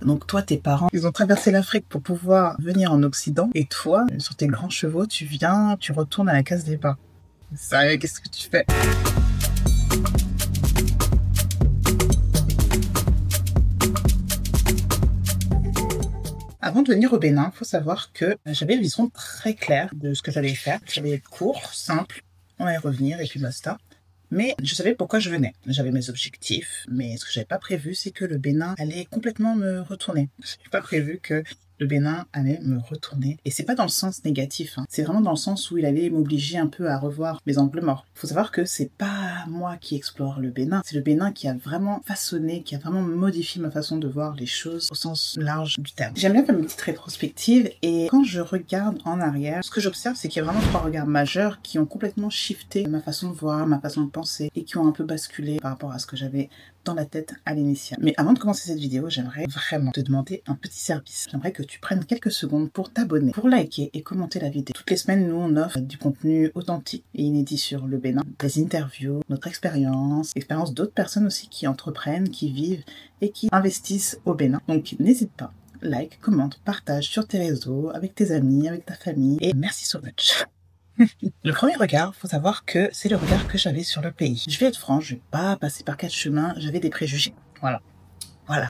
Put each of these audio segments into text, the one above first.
Donc toi, tes parents, ils ont traversé l'Afrique pour pouvoir venir en Occident. Et toi, sur tes grands chevaux, tu viens, tu retournes à la case départ. Sérieux, qu'est-ce que tu fais? Avant de venir au Bénin, il faut savoir que j'avais une vision très claire de ce que j'allais faire. J'allais être court, simple, on allait revenir et puis basta. Mais je savais pourquoi je venais. J'avais mes objectifs, mais ce que j'avais pas prévu, c'est que le Bénin allait complètement me retourner. J'avais pas prévu que le Bénin allait me retourner. Et c'est pas dans le sens négatif, hein. C'est vraiment dans le sens où il allait m'obliger un peu à revoir mes angles morts. Faut savoir que c'est pas moi qui explore le Bénin, c'est le Bénin qui a vraiment façonné, qui a vraiment modifié ma façon de voir les choses au sens large du terme. J'aime bien faire une petite rétrospective et quand je regarde en arrière, ce que j'observe, c'est qu'il y a vraiment 3 regards majeurs qui ont complètement shifté ma façon de voir, ma façon de penser et qui ont un peu basculé par rapport à ce que j'avais dans la tête à l'initiale. Mais avant de commencer cette vidéo, j'aimerais vraiment te demander un petit service. J'aimerais que tu prennes quelques secondes pour t'abonner, pour liker et commenter la vidéo. Toutes les semaines, nous, on offre du contenu authentique et inédit sur le Bénin, des interviews, notre expérience d'autres personnes aussi qui entreprennent, qui vivent et qui investissent au Bénin. Donc n'hésite pas, like, commente, partage sur tes réseaux, avec tes amis, avec ta famille et merci so much. Le premier regard, faut savoir que c'est le regard que j'avais sur le pays. Je vais être franc, je vais pas passer par 4 chemins, j'avais des préjugés. Voilà.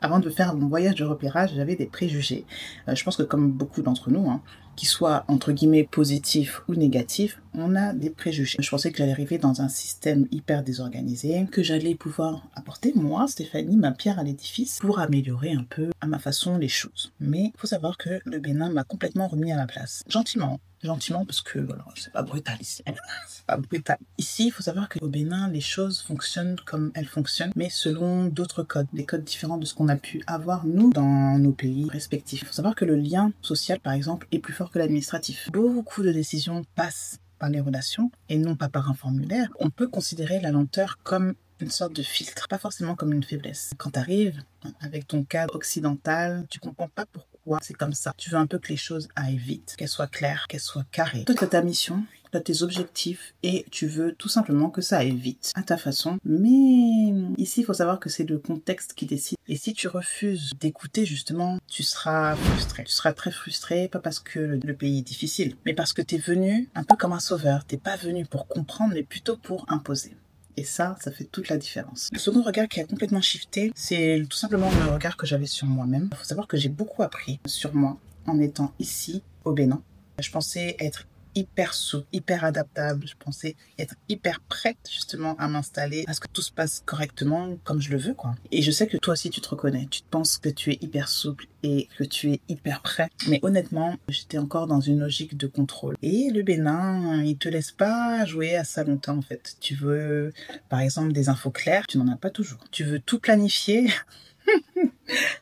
Avant de faire mon voyage de repérage, j'avais des préjugés. Je pense que comme beaucoup d'entre nous, hein, qu'ils soient entre guillemets positifs ou négatifs, on a des préjugés. Je pensais que j'allais arriver dans un système hyper désorganisé, que j'allais pouvoir apporter, moi, Stéphanie, ma pierre à l'édifice pour améliorer un peu à ma façon les choses. Mais il faut savoir que le Bénin m'a complètement remis à ma place. Gentiment parce que voilà, c'est pas brutal ici. C'est pas brutal. Ici, il faut savoir qu'au Bénin, les choses fonctionnent comme elles fonctionnent, mais selon d'autres codes, des codes différents de ce qu'on a pu avoir, nous, dans nos pays respectifs. Il faut savoir que le lien social, par exemple, est plus fort que l'administratif. Beaucoup de décisions passent par les relations et non pas par un formulaire. On peut considérer la lenteur comme une sorte de filtre, pas forcément comme une faiblesse. Quand tu arrives avec ton cadre occidental, tu comprends pas pourquoi c'est comme ça. Tu veux un peu que les choses aillent vite, qu'elles soient claires, qu'elles soient carrées. Toi, tu as ta mission, tu as tes objectifs et tu veux tout simplement que ça aille vite, à ta façon. Mais ici, il faut savoir que c'est le contexte qui décide. Et si tu refuses d'écouter, justement, tu seras frustré. Tu seras très frustré, pas parce que le pays est difficile, mais parce que tu es venu un peu comme un sauveur. T'es pas venu pour comprendre, mais plutôt pour imposer. Et ça fait toute la différence. Le second regard qui a complètement shifté, c'est tout simplement le regard que j'avais sur moi-même. Il faut savoir que j'ai beaucoup appris sur moi en étant ici, au Bénin. Je pensais être hyper souple, hyper adaptable. Je pensais être hyper prête justement à m'installer, à ce que tout se passe correctement comme je le veux, quoi. Et je sais que toi aussi tu te reconnais. Tu te penses que tu es hyper souple et que tu es hyper prêt. Mais honnêtement, j'étais encore dans une logique de contrôle. Et le Bénin, il te laisse pas jouer à ça longtemps en fait. Tu veux, par exemple, des infos claires, tu n'en as pas toujours. Tu veux tout planifier.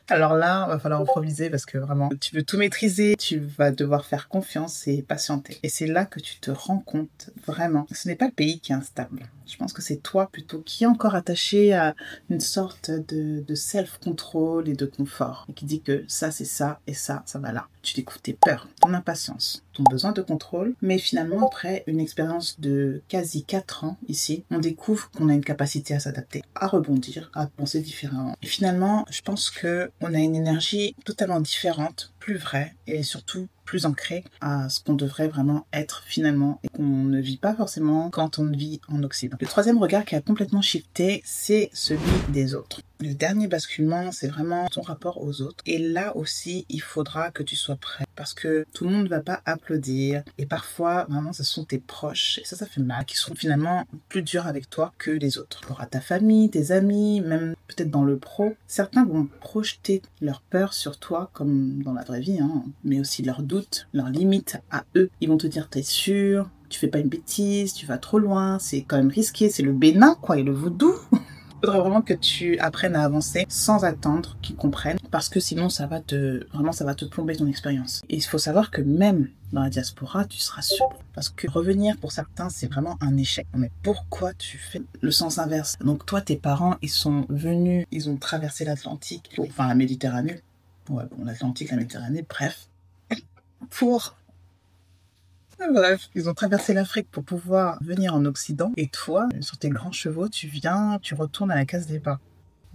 Alors là, va falloir improviser parce que vraiment, tu veux tout maîtriser, tu vas devoir faire confiance et patienter. Et c'est là que tu te rends compte, vraiment, ce n'est pas le pays qui est instable. Je pense que c'est toi plutôt qui est encore attaché à une sorte de self-control et de confort. Et qui dit que ça c'est ça et ça va là. Tu découvres tes peurs, ton impatience, ton besoin de contrôle. Mais finalement, après une expérience de quasi 4 ans ici, on découvre qu'on a une capacité à s'adapter, à rebondir, à penser différemment. Et finalement, je pense que on a une énergie totalement différente, plus vraie et surtout plus ancrée à ce qu'on devrait vraiment être finalement et qu'on ne vit pas forcément quand on vit en Occident. Le troisième regard qui a complètement shifté, c'est celui des autres. Le dernier basculement, c'est vraiment ton rapport aux autres. Et là aussi, il faudra que tu sois prêt parce que tout le monde ne va pas applaudir. Et parfois, vraiment, ce sont tes proches, et ça fait mal, qui seront finalement plus durs avec toi que les autres. Tu auras ta famille, tes amis, même peut-être dans le pro. Certains vont projeter leur peur sur toi, comme dans la vraie vie, hein, mais aussi leurs doutes, leurs limites à eux. Ils vont te dire, t'es sûr, tu fais pas une bêtise, tu vas trop loin, c'est quand même risqué, c'est le Bénin, quoi, et le vaudou. Il faudrait vraiment que tu apprennes à avancer sans attendre qu'ils comprennent parce que sinon ça va te plomber ton expérience. Et il faut savoir que même dans la diaspora, tu seras surpris parce que revenir pour certains, c'est vraiment un échec. Mais pourquoi tu fais le sens inverse? Donc toi, tes parents, ils sont venus, ils ont traversé l'Atlantique, enfin la Méditerranée. Ouais, bon, l'Atlantique, la Méditerranée, bref. Bref, ils ont traversé l'Afrique pour pouvoir venir en Occident. Et toi, sur tes grands chevaux, tu viens, tu retournes à la case départ.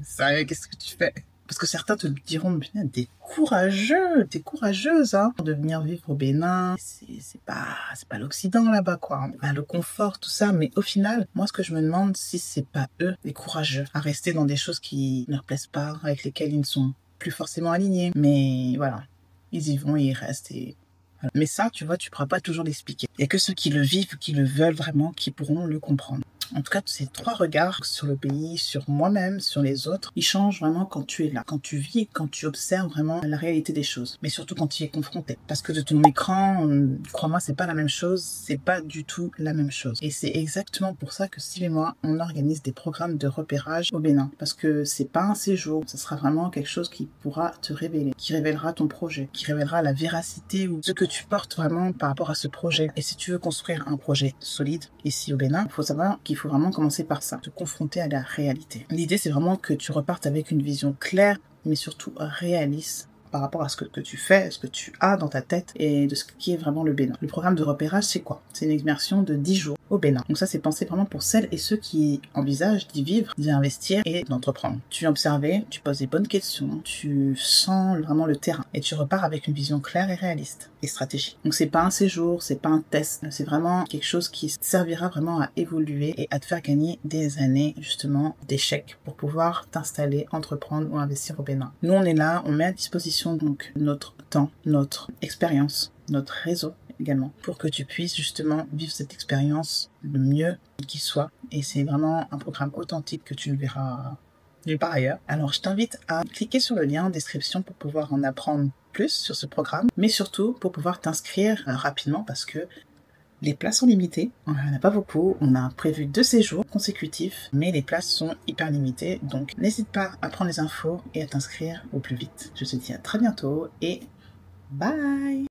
Sérieux, qu'est-ce que tu fais? Parce que certains te diront, putain, t'es courageux, t'es courageuse, hein, de venir vivre au Bénin. C'est pas l'Occident là-bas, quoi. Enfin, le confort, tout ça. Mais au final, moi, ce que je me demande, si c'est pas eux, les courageux, à rester dans des choses qui ne leur plaisent pas, avec lesquelles ils ne sont plus forcément alignés. Mais voilà, ils y vont et ils restent et... voilà. Mais ça, tu vois, tu pourras pas toujours l'expliquer. Il y a que ceux qui le vivent, qui le veulent vraiment, qui pourront le comprendre. En tout cas, ces 3 regards sur le pays, sur moi-même, sur les autres, ils changent vraiment quand tu es là, quand tu vis, quand tu observes vraiment la réalité des choses. Mais surtout quand tu y es confronté. Parce que de ton écran, crois-moi, c'est pas la même chose, c'est pas du tout la même chose. Et c'est exactement pour ça que Steve et moi, on organise des programmes de repérage au Bénin. Parce que c'est pas un séjour, ça sera vraiment quelque chose qui pourra te révéler, qui révélera ton projet, qui révélera la véracité ou ce que tu portes vraiment par rapport à ce projet. Et si tu veux construire un projet solide ici au Bénin, il faut savoir qu'il faut vraiment commencer par ça, te confronter à la réalité. L'idée, c'est vraiment que tu repartes avec une vision claire, mais surtout réaliste par rapport à ce que tu fais, ce que tu as dans ta tête et de ce qui est vraiment le Bénin. Le programme de repérage, c'est quoi? C'est une immersion de 10 jours au Bénin. Donc ça, c'est pensé vraiment pour celles et ceux qui envisagent d'y vivre, d'y investir et d'entreprendre. Tu viens observer, tu poses des bonnes questions, tu sens vraiment le terrain et tu repars avec une vision claire et réaliste et stratégique. Donc c'est pas un séjour, c'est pas un test, c'est vraiment quelque chose qui servira vraiment à évoluer et à te faire gagner des années justement d'échecs pour pouvoir t'installer, entreprendre ou investir au Bénin. Nous, on est là, on met à disposition donc notre temps, notre expérience, notre réseau également, pour que tu puisses justement vivre cette expérience le mieux qu'il soit. Et c'est vraiment un programme authentique que tu ne verras nulle part ailleurs. Alors je t'invite à cliquer sur le lien en description pour pouvoir en apprendre plus sur ce programme, mais surtout pour pouvoir t'inscrire rapidement parce que les places sont limitées, on n'en a pas beaucoup, on a prévu 2 séjours consécutifs, mais les places sont hyper limitées, donc n'hésite pas à prendre les infos et à t'inscrire au plus vite. Je te dis à très bientôt et bye!